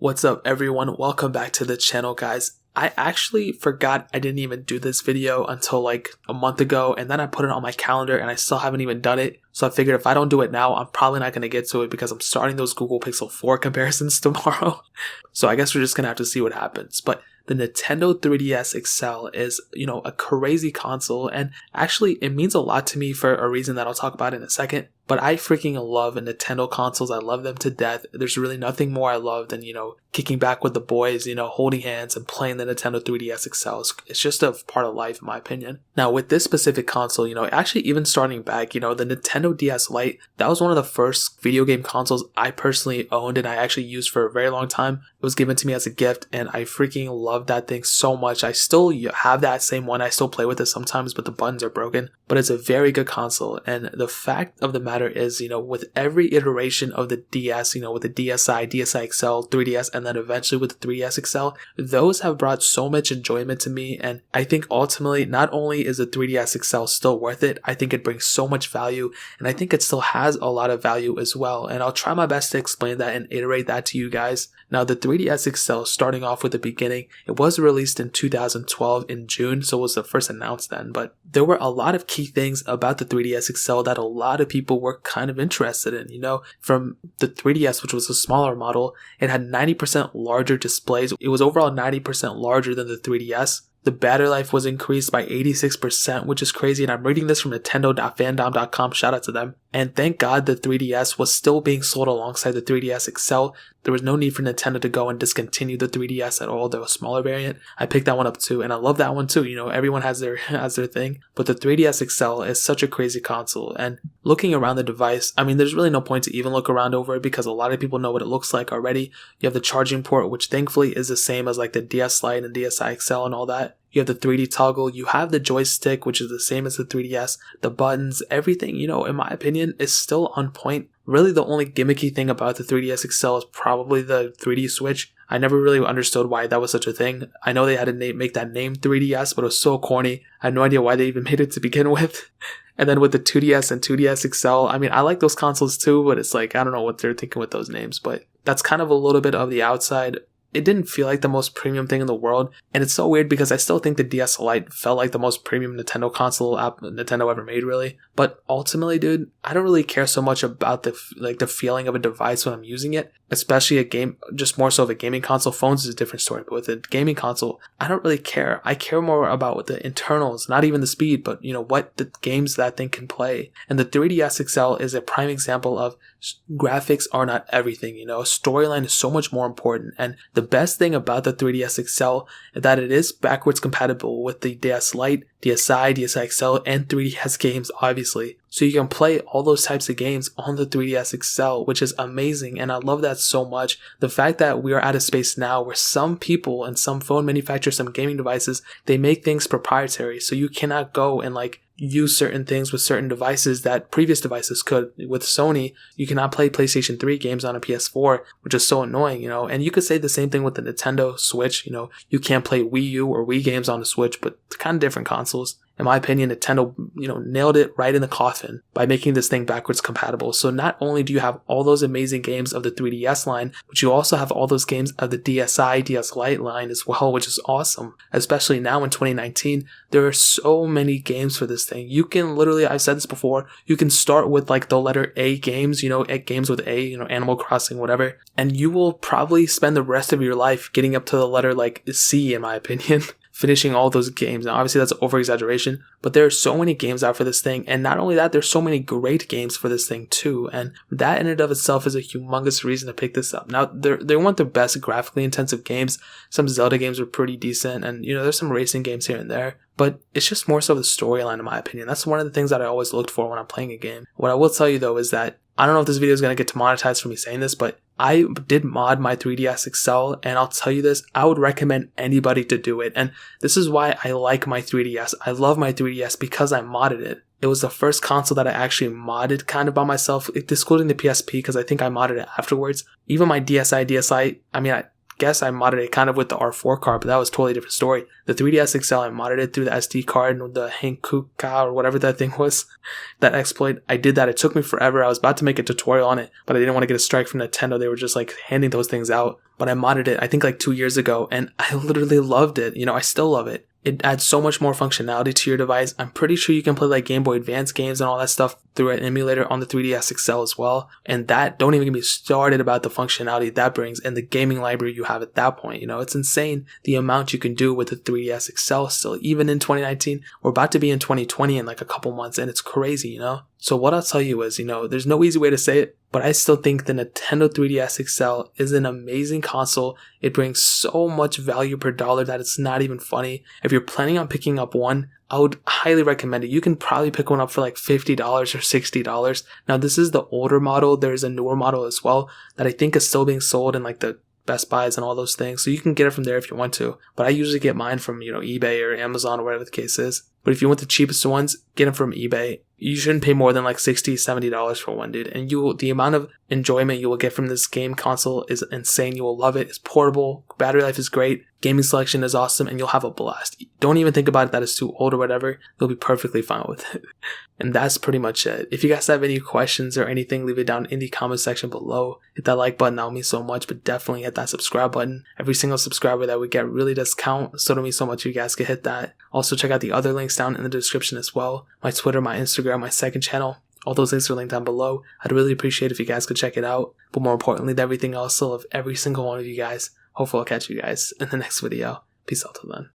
What's up everyone, welcome back to the channel guys. I actually forgot I didn't even do this video until like a month ago, and then I put it on my calendar and I still haven't even done it. So I figured if I don't do it now, I'm probably not going to get to it because I'm starting those Google Pixel 4 comparisons tomorrow. So I guess we're just going to have to see what happens. But the Nintendo 3DS XL is, a crazy console, and actually it means a lot to me for a reason that I'll talk about in a second. But I freaking love Nintendo consoles. I love them to death. There's really nothing more I love than, kicking back with the boys, holding hands and playing the Nintendo 3DS XL. It's just a part of life in my opinion. Now with this specific console, actually even starting back, the Nintendo DS Lite, that was one of the first video game consoles I personally owned and I actually used for a very long time. It was given to me as a gift and I freaking love that thing so much. I still have that same one. I still play with it sometimes, but the buttons are broken. But it's a very good console, and the fact of the matter is, with every iteration of the DS, with the DSi, DSi XL, 3DS, and then eventually with the 3DS XL, those have brought so much enjoyment to me, and I think ultimately, not only is the 3DS XL still worth it, I think it brings so much value, and I think it still has a lot of value as well, and I'll try my best to explain that and iterate that to you guys. Now, the 3DS XL, starting off with the beginning, it was released in 2012 in June, so it was the first announced then, but there were a lot of key things about the 3DS XL that a lot of people were kind of interested in, from the 3DS, which was a smaller model, it had 90% larger displays. It was overall 90% larger than the 3DS. The battery life was increased by 86%, which is crazy, and I'm reading this from Nintendo.fandom.com, shout out to them. And thank God the 3DS was still being sold alongside the 3DS XL. There was no need for Nintendo to go and discontinue the 3DS at all, the smaller variant. I picked that one up too, and I love that one too. Everyone has their thing. But the 3DS XL is such a crazy console, and looking around the device, there's really no point to even look around over it because a lot of people know what it looks like already. You have the charging port, which thankfully is the same as like the DS Lite and DSi XL and all that. You have the 3D toggle, you have the joystick, which is the same as the 3DS, the buttons, everything, in my opinion, is still on point. Really, the only gimmicky thing about the 3DS XL is probably the 3D switch. I never really understood why that was such a thing. I know they had to make that name 3DS, but it was so corny. I have no idea why they even made it to begin with. And then with the 2DS and 2DS XL, I like those consoles too, but it's like, I don't know what they're thinking with those names, but that's kind of a little bit of the outside. It didn't feel like the most premium thing in the world, and it's so weird because I still think the DS Lite felt like the most premium Nintendo console Nintendo ever made, really. But ultimately, dude, I don't really care so much about the feeling of a device when I'm using it, especially just more so of a gaming console. Phones is a different story, but with a gaming console, I don't really care. I care more about the internals, not even the speed, but what the games that thing can play. And the 3DS XL is a prime example of graphics are not everything. Storyline is so much more important, and the best thing about the 3DS XL is that it is backwards compatible with the DS Lite, DSi, DSi XL, and 3DS games, obviously. So you can play all those types of games on the 3DS XL, which is amazing, and I love that so much. The fact that we are at a space now where some people and some phone manufacturers, some gaming devices, they make things proprietary, so you cannot go and use certain things with certain devices that previous devices could. With Sony, you cannot play PlayStation 3 games on a PS4, which is so annoying, and you could say the same thing with the Nintendo Switch. You can't play Wii U or Wii games on the Switch, but they're kind of different consoles. In my opinion, Nintendo, nailed it right in the coffin by making this thing backwards compatible. So not only do you have all those amazing games of the 3DS line, but you also have all those games of the DSi, DS Lite line as well, which is awesome. Especially now in 2019, there are so many games for this thing. You can literally, I've said this before, you can start with the letter A games, games with A, Animal Crossing, whatever, and you will probably spend the rest of your life getting up to the letter C, in my opinion. Finishing all those games. Now, obviously, that's over exaggeration, but there are so many games out for this thing, and not only that, there's so many great games for this thing too, and that in and of itself is a humongous reason to pick this up. Now, they weren't the best graphically intensive games. Some Zelda games were pretty decent, and there's some racing games here and there, but it's just more so the storyline, in my opinion. That's one of the things that I always looked for when I'm playing a game. What I will tell you though is that I don't know if this video is going to get demonetized for me saying this, but I did mod my 3DS XL, and I'll tell you this, I would recommend anybody to do it, and this is why I like my 3DS. I love my 3DS because I modded it. It was the first console that I actually modded kind of by myself, excluding the PSP because I think I modded it afterwards. Even my DSi, guess I modded it kind of with the R4 card, but that was a totally different story. The 3DS XL, I modded it through the SD card and the Hankuka or whatever that thing was. That exploit, I did that. It took me forever. I was about to make a tutorial on it, but I didn't want to get a strike from Nintendo. They were just like handing those things out. But I modded it, I think like 2 years ago, and I literally loved it. I still love it. It adds so much more functionality to your device. I'm pretty sure you can play like Game Boy Advance games and all that stuff through an emulator on the 3DS XL as well. And that, don't even get me started about the functionality that brings and the gaming library you have at that point. It's insane the amount you can do with the 3DS XL still, even in 2019. We're about to be in 2020 in like a couple months, and it's crazy, So what I'll tell you is, there's no easy way to say it, but I still think the Nintendo 3DS XL is an amazing console. It brings so much value per dollar that it's not even funny. If you're planning on picking up one, I would highly recommend it. You can probably pick one up for like $50 or $60. Now, this is the older model. There's a newer model as well that I think is still being sold in like the Best Buys and all those things. So you can get it from there if you want to. But I usually get mine from, eBay or Amazon or whatever the case is. But if you want the cheapest ones, get them from eBay. You shouldn't pay more than like $60, $70 for one, dude. And the amount of enjoyment you will get from this game console is insane. You will love it. It's portable. Battery life is great. Gaming selection is awesome, and you'll have a blast. Don't even think about it that it's too old or whatever. You'll be perfectly fine with it. And that's pretty much it. If you guys have any questions or anything, leave it down in the comment section below. Hit that like button. That would mean so much, but definitely hit that subscribe button. Every single subscriber that we get really does count, so it'll mean so much if you guys could hit that. Also, check out the other links down in the description as well. My Twitter, my Instagram, my second channel. All those links are linked down below. I'd really appreciate if you guys could check it out. But more importantly than everything else, I love every single one of you guys. Hopefully I'll catch you guys in the next video. Peace out till then.